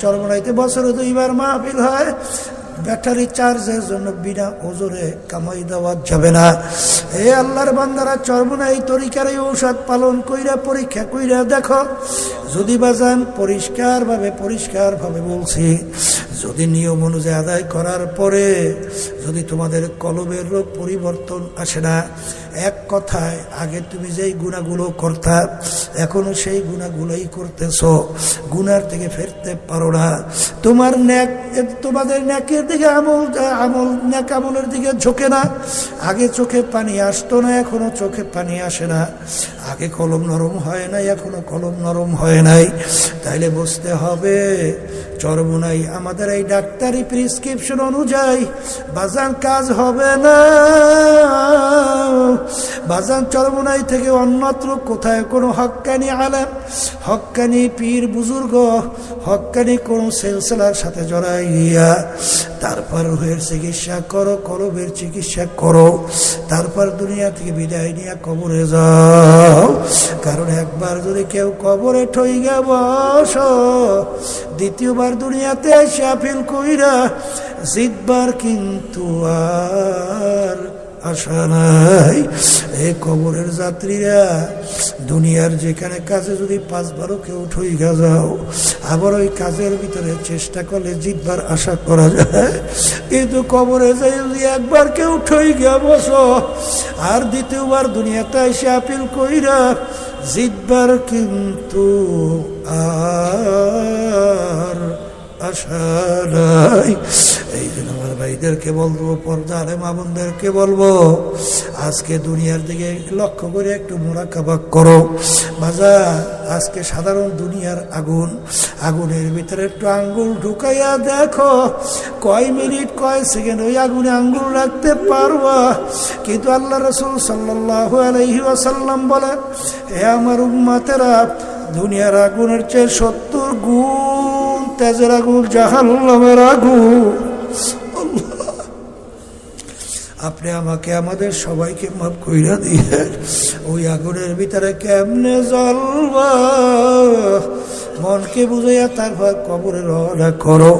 চরমনাইতে বছরে 2 বার মাহফিল হয়, ব্যাটারি চার্জের জন্য বিনা ওজরে কামাই দেওয়া যাবে না। এই আল্লাহর বান্দারা চরমনাই তরিকার এই ঔষধ পালন কইরা পরীক্ষা কইরা দেখো, যদি বাজান পরিষ্কারভাবে বলছি, যদি নিয়ম অনুযায়ী আদায় করার পরে যদি তোমাদের কলবের রোগ পরিবর্তন আসে না, এক কথায় আগে তুমি যেই গুনাহগুলো করতা এখনো সেই গুনাহগুলোই করতেছো, গুনার থেকে ফিরতে পারো না। তোমাদের নেকের দিকে নেক আমলের দিকে ঝোঁকে না। আগে চোখে পানি আসতো না, এখনো চোখে পানি আসে না। আগে কলম নরম হয় নাই, এখনো কলম নরম হয় নাই। তাইলে বুঝতে হবে চরমনাই আমাদের এই ডাক্তারি প্রেসক্রিপশন অনুযায়ী বাজান কাজ হবে না। বাজান চরমনাই থেকে অন্যত্র কোথায় কোনো হক্কানি আলেম, হক্কানি পীর বুজুর্গ, হক্কানি কোন সিলসিলার সাথে জড়াইয়া তারপর রুহের চিকিৎসা করো, কলবের চিকিৎসা করো, তারপর দুনিয়া থেকে বিদায় নিয়ে কবরে যাও। কারণ একবার যদি কেউ কবরে ঠইগা বস, দ্বিতীয়বার দুনিয়াতে এসে আপিল কইরা জিতবার কিন্তু আর আশা নাই। এই কবরের যাত্রীরা দুনিয়ার যেখানে কাজে যদি 5 বারও কেউ ঠইগা যাও, আবার ওই কাজের ভিতরে চেষ্টা করলে জিতবার আশা করা যায়। কিন্তু কবরে যাই যদি একবার কেউ ঠইগা বসো আর দ্বিতীয়বার দুনিয়াতে এসে আপিল কইরা জিতবার কিন্তু আর আশা নাই। এই জন্য আমার ভাইদেরকে বলবো, পর্দার মা বোনদেরকে বলবো, আজকে দুনিয়ার দিকে লক্ষ্য করে একটু মুরাকাবা করো। বাজার আজকে সাধারণ দুনিয়ার আগুনের ভিতরে একটু আঙ্গুল ঢুকাইয়া দেখো, কয় মিনিট কয় সেকেন্ড ওই আগুনে আঙ্গুল রাখতে পারবা। কিন্তু আল্লাহ রাসূল সাল্লাল্লাহু আলাইহি ওয়াসাল্লাম বলেন, হে আমার উম্মতেরা, দুনিয়ার আগুনের চেয়ে 70 গুণ তেজের আগুন জাহান্নামের আগুন। আপনি আমাকে আমাদের সবাইকে মাফ কইরা দিয়ে ওই আগুনের ভিতরে কেমনে জ্বলবা, মনকে বুঝাইয়া তারপর কবরে রওনা করো।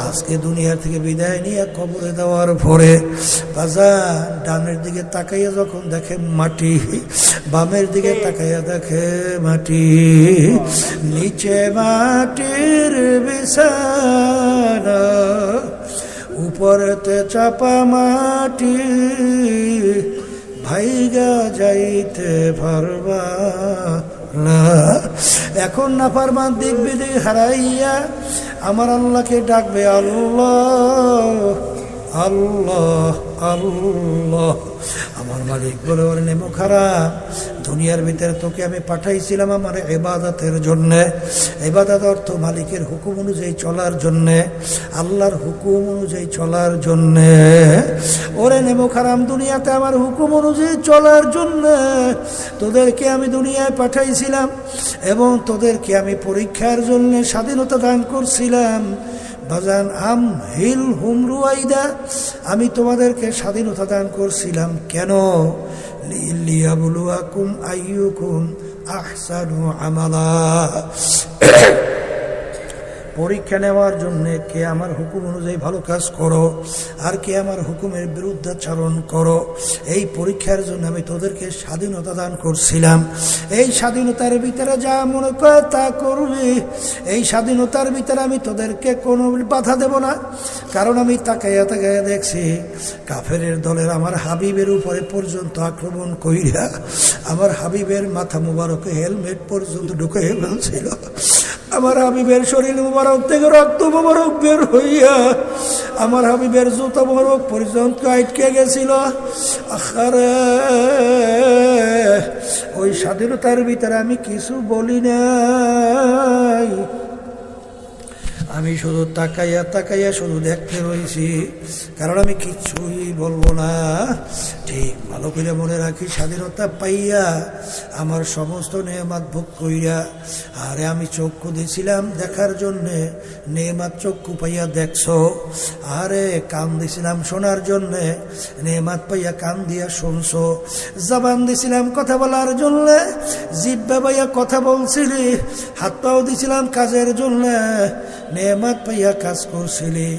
আজকে দুনিয়া থেকে বিদায় নিয়ে কবরে দেওয়ার পরে বাজার ডানের দিকে তাকাইয়া যখন দেখে মাটি, বামের দিকে তাকাইয়া দেখে মাটি, নিচে মাটির বিছানা, উপরেতে চাপা মাটি, ভাইগা যাইতে পারবা না। এখন নাফরমান দিক বিদিক হারাইয়া আমার আল্লাহকে ডাকবে, আল্লাহ আল্লাহ আল্লাহ। আমার মালিক বলে, ওর নেমো খারাপ, দুনিয়ার ভিতরে তোকে আমি পাঠাইছিলাম আমার ইবাদতের জন্যে। ইবাদত অর্থ মালিকের হুকুম অনুযায়ী চলার জন্যে, আল্লাহর হুকুম অনুযায়ী চলার জন্যে। ওরে নেমো খারাপ, দুনিয়াতে আমার হুকুম অনুযায়ী চলার জন্যে তোদেরকে আমি দুনিয়ায় পাঠাইছিলাম এবং তোদেরকে আমি পরীক্ষার জন্য স্বাধীনতা দান করছিলাম। বাজান হিল হুমরুয়াইদা, আমি তোমাদেরকে স্বাধীনতা দান করছিলাম কেন? লিয়াবলুয়াকুম আইয়ুকুম আহসানু আমালা, পরীক্ষা নেওয়ার জন্য কে আমার হুকুম অনুযায়ী ভালো কাজ করো আর কে আমার হুকুমের বিরুদ্ধাচরণ করো। এই পরীক্ষার জন্য আমি তোদেরকে স্বাধীনতা দান করছিলাম। এই স্বাধীনতার ভিতরে যা মনে করে তা করবি, এই স্বাধীনতার ভিতরে আমি তোদেরকে কোনো বাধা দেব না। কারণ আমি তাকাইয়া দেখছি কাফেরের দলের আমার হাবিবের উপরে পর্যন্ত আক্রমণ কইরা আমার হাবিবের মাথা মুবারকে হেলমেট পর্যন্ত ঢুকে ফেলছিল। আমার হাবিবের শরীর মুবারক থেকে রক্ত মুবারক বের হইয়া আমার হাবিবের জুতা মুবারক পর্যন্ত আটকে গেছিল। আরে ওই স্বাধীনতার ভিতরে আমি কিছু বলি নাই, আমি শুধু তাকাইয়া শুধু দেখতে রয়েছি, কারণ আমি কিচ্ছুই বলবো না। ঠিক ভালো করে মনে রাখি, স্বাধীনতা পাইয়া আমার সমস্ত নেয়ামত ভোগ কইরা, আরে আমি চক্ষু দিছিলাম দেখার জন্যে, নেয়ামত চক্ষু পাইয়া দেখছো। আরে কান দিছিলাম শোনার জন্যে, নেয়ামত পাইয়া কান দিয়া শুনছো। জবান দিছিলাম কথা বলার জন্যে, জিহ্বা পাইয়া কথা বলছিলি। হাত পাও দিছিলাম কাজের জন্যে, নেয়ামত পাইয়া কাজ করছিলি,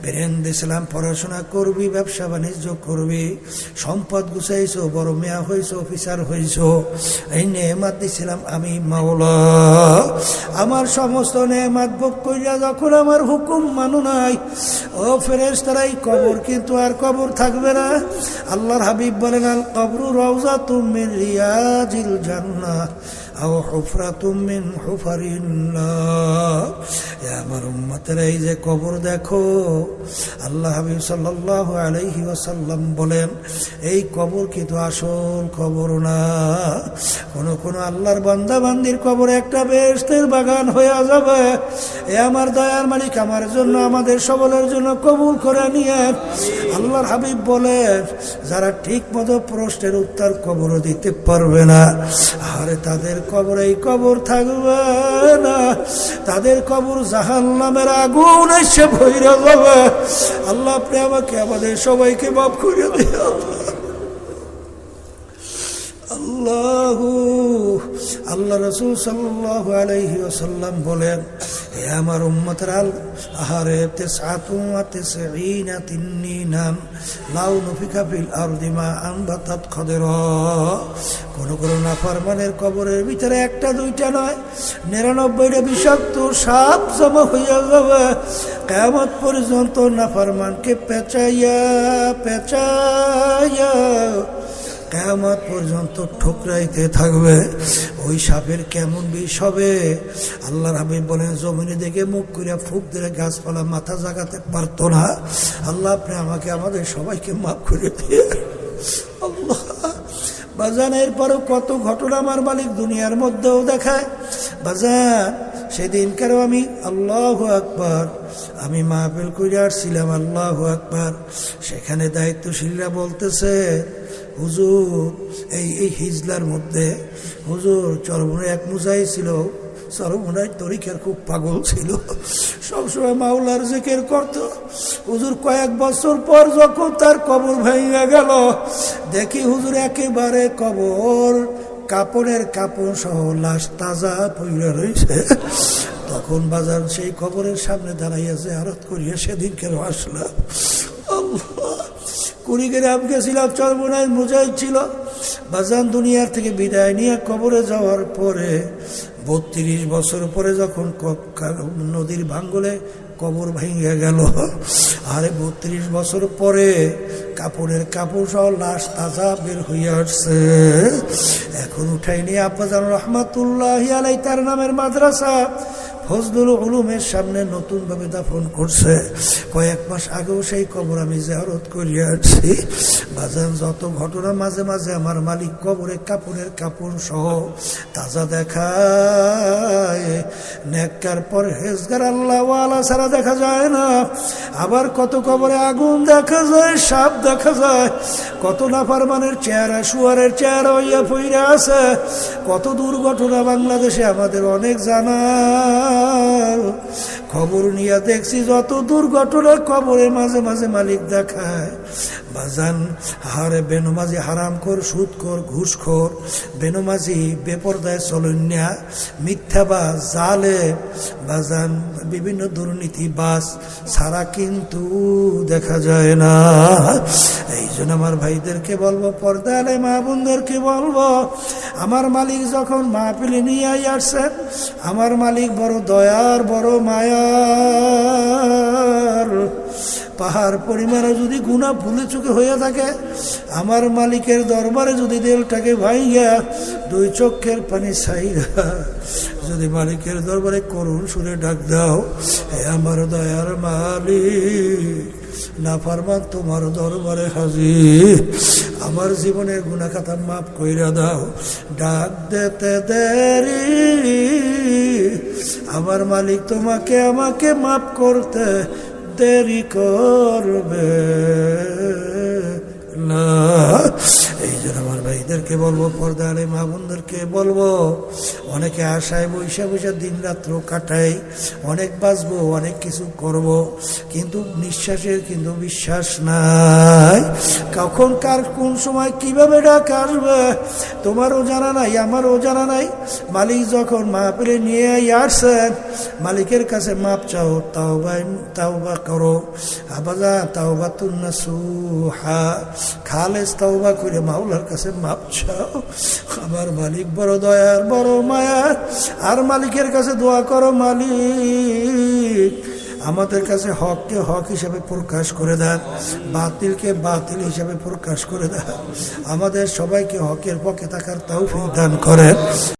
ব্রেন দিয়েছিলাম পড়াশোনা করবি, ব্যবসা বাণিজ্য করবি, সম্পদ গুছাইছো, বড় মেয়া হইছো, অফিসার হইছো, এই নেয়ামত দিছিলাম আমি মাওলা। আমার সমস্ত নেয়ামত ভোগ কইরা যখন আমার হুকুম মানো নাই, ও ফেরেশতারা, এই কবর কিন্তু আর কবর থাকবে না। আল্লাহর হাবিব বলেন, আল কবরু রাউযাতুম মিন রিয়াজিল জান্নাহ আও হুফরাতুম মিন হুফারিন্নার। আমার উম্মতেরা, এই যে কবর দেখো, আল্লাহ হাবিব সাল্লাল্লাহু আলাইহি ওয়াসাল্লাম বলেন, এই কবর কিন্তু আসল কবর না। কোন আল্লাহর বান্দা বান্দির কবর একটা বেহেশতের বাগান হয়ে যাবে। এ আমার দয়ার মালিক আমার জন্য, আমাদের সকলের জন্য কবুল করে নিয়েন। আল্লাহর হাবিব বলেন, যারা ঠিক মতো প্রশ্নের উত্তর কবর দিতে পারবে না, আরে তাদের কবর এই কবর থাকবে না, তাদের কবর জাহান্নামের আগুন এসে ভইরা যাবে। আল্লাহ আপনি আমাকে আমাদের সবাইকে মাফ করে দিও। আল্লাহ রাসূল সাল্লাল্লাহু আলাইহি ওয়াসাল্লাম বলেন, হে আমার উম্মতরা, আহারে তিসআতুন ওয়া তিসঈনা তিন্নিনান লাউ নুফিকা ফিল আরদি মা আনবাতাত খাদরা। কোন নাফরমানের কবরের ভিতরে একটা দুইটা নয়, 99টা বিষাক্ত সাপ জমা হইয়া যাবে। কিয়ামত পর্যন্ত নাফরমানকে পেঁচাইয়া কিয়ামত পর্যন্ত ঠুকরাইতে থাকবে। ওই সাপের কেমন বিষ হবে? আল্লাহর হাবিব বলেন, জমিনে দেখে মুখ করিয়া ফুক দিলে গাছপালা মাথা জাগাতে পারতো না। আল্লাহ আপনি আমাকে আমাদের সবাইকে মাফ করে দিয়ে। আল্লাহ বাজান, এরপরও কত ঘটনা আমার মালিক দুনিয়ার মধ্যেও দেখায়। বাজান, সেদিনকারও আমি আল্লাহু আকবার, আমি মাহফিল করে আসছিলাম, আল্লাহু আকবার। সেখানে দায়িত্বশীলরা বলতেছে, হুজুর এই হিজলার মধ্যে হুজুর চরমনে এক মুজাই ছিল, চরমনায় তরিকার খুব পাগল ছিল, সবসময় মাওলার জিকির করত। হুজুর কয়েক বছর পর যখন তার কবর ভেঙে গেল, দেখি হুজুর একেবারে কবর কাপড়ের কাপড় সহ লাশ তাজা পইরা রয়েছে। তখন বাজার সেই কবরের সামনে দাঁড়াইয়া জিয়ারত করিয়া সেদিনকে আসলাম। আল্লাহ, কুড়িগ্রাম গেছিলাম, চরমনায় মুজাহিদ ছিল। বাজান দুনিয়ার থেকে বিদায় নিয়ে কবরে যাওয়ার পরে 32 বছর পরে যখন নদীর ভাঙ্গলে কবর ভেঙে গেল, আরে 32 বছর পরে কাপড়ের কাপড় সহ লাশ তাজা বের হইয়া আসছে। এখন উঠাই নিয়ে আব্বাজান রহমাতুল্লাহি আলাইহি তার নামের মাদ্রাসা ফজলুল উলুমের সামনে নতুনভাবে দাফন করছে। কয়েক মাস আগেও সেই কবর আমি জিয়ারত করিয়া আসছি। বাজান, যত ঘটনা মাঝে মাঝে আমার মালিক কবরে কাপড়ের কাপড় সহ তাজা দেখায়। নেককার পরহেজগার আল্লাহওয়ালা ছাড়া দেখা যায় না। আবার কত কবরে আগুন দেখা যায়, সাপ দেখা যায়, কত নাফরমানের চেহারা শুয়ারের চেহারা হইয়া পইরা আছে। কত দুর্ঘটনা বাংলাদেশে আমাদের অনেক জানা খবর নিয়ে দেখছি, যত দুর্ঘটনা কবরের মাঝে মাঝে মালিক দেখায়। বাজান, হারে বেনমাজি হারামখোর, সুদখোর, ঘুষখোর, বেনমাজি, বেপরদায় চলন্যা, মিথ্যাবাজ, জালেম, বাজান বিভিন্ন দুর্নীতিবাজ ছাড়া কিন্তু দেখা যায় না। এই জন্য আমার ভাইদেরকে বলবো, পর্দালে মা বোনদেরকে বলবো, আমার মালিক যখন মাহফিলে নিয়ে আসছেন, আমার মালিক বড় দয়ার, বড় মায়ার। পাহাড় পরিমাণে যদি গুনাহ ভুলে চুকে হয়ে থাকে, আমার মালিকের দরবারে যদি দিলটাকে ভাইয়া 2 চোখের পানি ছাইরা যদি মালিকের দরবারে করুণ সুরে ডাক দাও, হে আমার দয়ার মালিক, নাফরমান তোমার দরবারে হাজির, আমার জীবনের গুনাহ খাতা মাফ কইরা দাও। ডাক দিতে দেরি, আমার মালিক তোমাকে আমাকে মাফ করতে দেরি করবে না। এই জন্য আমার ভাইদেরকে বলবো, পর্দারে মা বোনদেরকে বলবো, অনেকে আশায় বৈশা বৈশা দিন রাত্র কাটাই, অনেক বাঁচবো, অনেক কিছু করব, কিন্তু নিঃশ্বাসের কিন্তু বিশ্বাস না। নাই। কখন কার কোন সময় কিভাবে ডাক আসবে তোমারও জানা নাই, আমারও জানা নাই। মালিক যখন মাহফিলে নিয়ে আসছেন, মালিকের কাছে মাপ চাও, তাওবা করো। আবাজা তাওবা তুন্নাসুহা, খালেস তাওবা করে মাওলার কাছে মাপ চাও। আমার মালিক বড় দয়ার, বড় মায়ার। আর মালিকের কাছে দোয়া করো, মালিক আমাদের কাছে হককে হক হিসাবে প্রকাশ করে দেন, বাতিলকে বাতিল হিসাবে প্রকাশ করে দেন। আমাদের সবাইকে হকের পক্ষে থাকার তৌফিক দান করেন।